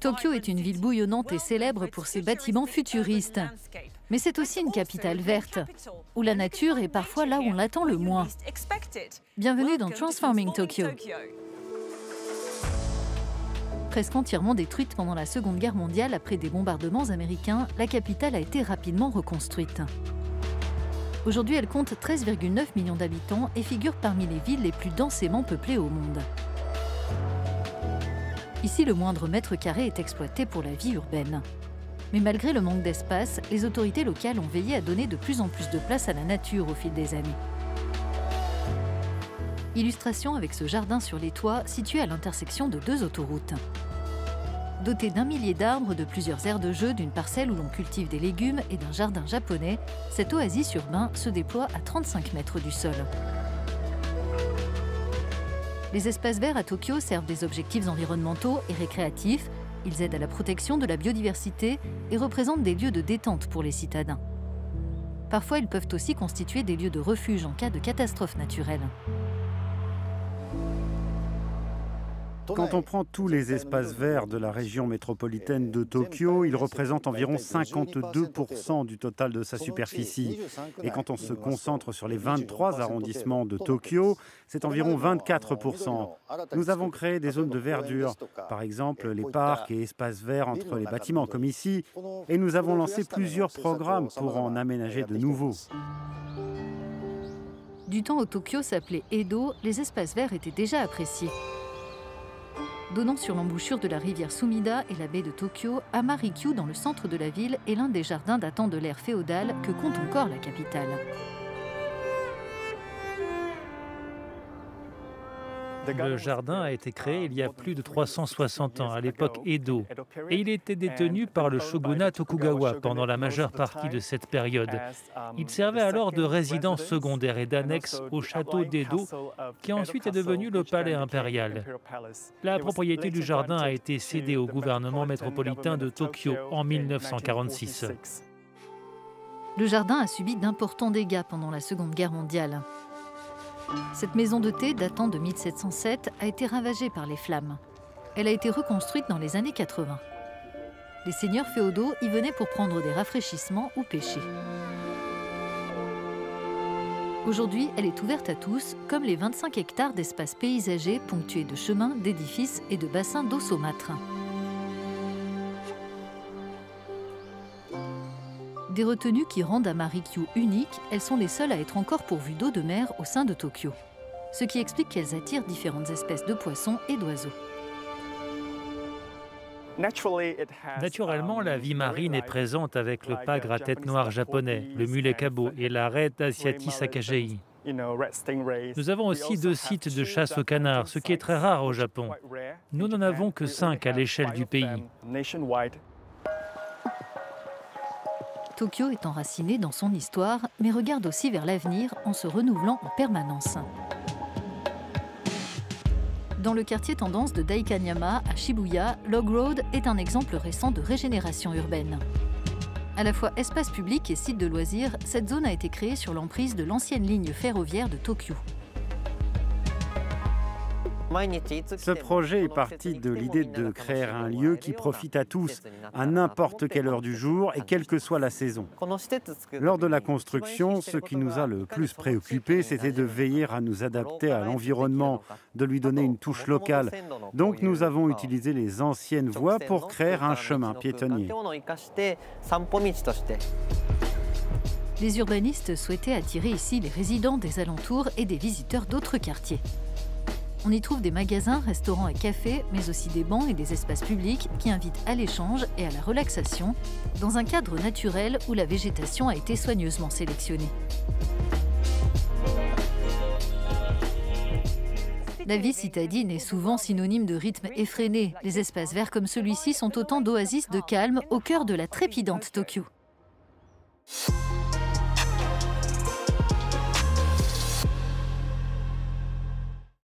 Tokyo est une ville bouillonnante et célèbre pour ses bâtiments futuristes. Mais c'est aussi une capitale verte, où la nature est parfois là où on l'attend le moins. Bienvenue dans Transforming Tokyo. Presque entièrement détruite pendant la Seconde Guerre mondiale après des bombardements américains, la capitale a été rapidement reconstruite. Aujourd'hui, elle compte 13,9 millions d'habitants et figure parmi les villes les plus densément peuplées au monde. Ici, le moindre mètre carré est exploité pour la vie urbaine. Mais malgré le manque d'espace, les autorités locales ont veillé à donner de plus en plus de place à la nature au fil des années. Illustration avec ce jardin sur les toits situé à l'intersection de deux autoroutes. Doté d'un millier d'arbres, de plusieurs aires de jeu, d'une parcelle où l'on cultive des légumes et d'un jardin japonais, cet oasis urbain se déploie à 35 mètres du sol. Les espaces verts à Tokyo servent des objectifs environnementaux et récréatifs. Ils aident à la protection de la biodiversité et représentent des lieux de détente pour les citadins. Parfois, ils peuvent aussi constituer des lieux de refuge en cas de catastrophe naturelle. Quand on prend tous les espaces verts de la région métropolitaine de Tokyo, ils représentent environ 52% du total de sa superficie. Et quand on se concentre sur les 23 arrondissements de Tokyo, c'est environ 24%. Nous avons créé des zones de verdure, par exemple les parcs et espaces verts entre les bâtiments comme ici, et nous avons lancé plusieurs programmes pour en aménager de nouveaux. Du temps où Tokyo s'appelait Edo, les espaces verts étaient déjà appréciés. Donnant sur l'embouchure de la rivière Sumida et la baie de Tokyo, Hama-rikyu, dans le centre de la ville, est l'un des jardins datant de l'ère féodale que compte encore la capitale. Le jardin a été créé il y a plus de 360 ans, à l'époque Edo, et il était détenu par le shogunat Tokugawa pendant la majeure partie de cette période. Il servait alors de résidence secondaire et d'annexe au château d'Edo, qui ensuite est devenu le palais impérial. La propriété du jardin a été cédée au gouvernement métropolitain de Tokyo en 1946. Le jardin a subi d'importants dégâts pendant la Seconde Guerre mondiale. Cette maison de thé, datant de 1707, a été ravagée par les flammes. Elle a été reconstruite dans les années 80. Les seigneurs féodaux y venaient pour prendre des rafraîchissements ou pêcher. Aujourd'hui, elle est ouverte à tous, comme les 25 hectares d'espaces paysagers ponctués de chemins, d'édifices et de bassins d'eau saumâtre. Des retenues qui rendent Hama-rikyu unique, elles sont les seules à être encore pourvues d'eau de mer au sein de Tokyo. Ce qui explique qu'elles attirent différentes espèces de poissons et d'oiseaux. Naturellement, la vie marine est présente avec le pagre à tête noire japonais, le mulet kabo et la raie d'Asiatis sakagei. Nous avons aussi 2 sites de chasse au canard, ce qui est très rare au Japon. Nous n'en avons que 5 à l'échelle du pays. Tokyo est enraciné dans son histoire, mais regarde aussi vers l'avenir en se renouvelant en permanence. Dans le quartier tendance de Daikanyama, à Shibuya, Log Road est un exemple récent de régénération urbaine. À la fois espace public et site de loisirs, cette zone a été créée sur l'emprise de l'ancienne ligne ferroviaire de Tokyo. Ce projet est parti de l'idée de créer un lieu qui profite à tous, à n'importe quelle heure du jour et quelle que soit la saison. Lors de la construction, ce qui nous a le plus préoccupé, c'était de veiller à nous adapter à l'environnement, de lui donner une touche locale. Donc nous avons utilisé les anciennes voies pour créer un chemin piétonnier. Les urbanistes souhaitaient attirer ici les résidents des alentours et des visiteurs d'autres quartiers. On y trouve des magasins, restaurants et cafés, mais aussi des bancs et des espaces publics qui invitent à l'échange et à la relaxation, dans un cadre naturel où la végétation a été soigneusement sélectionnée. La vie citadine est souvent synonyme de rythme effréné. Les espaces verts comme celui-ci sont autant d'oasis de calme au cœur de la trépidante Tokyo.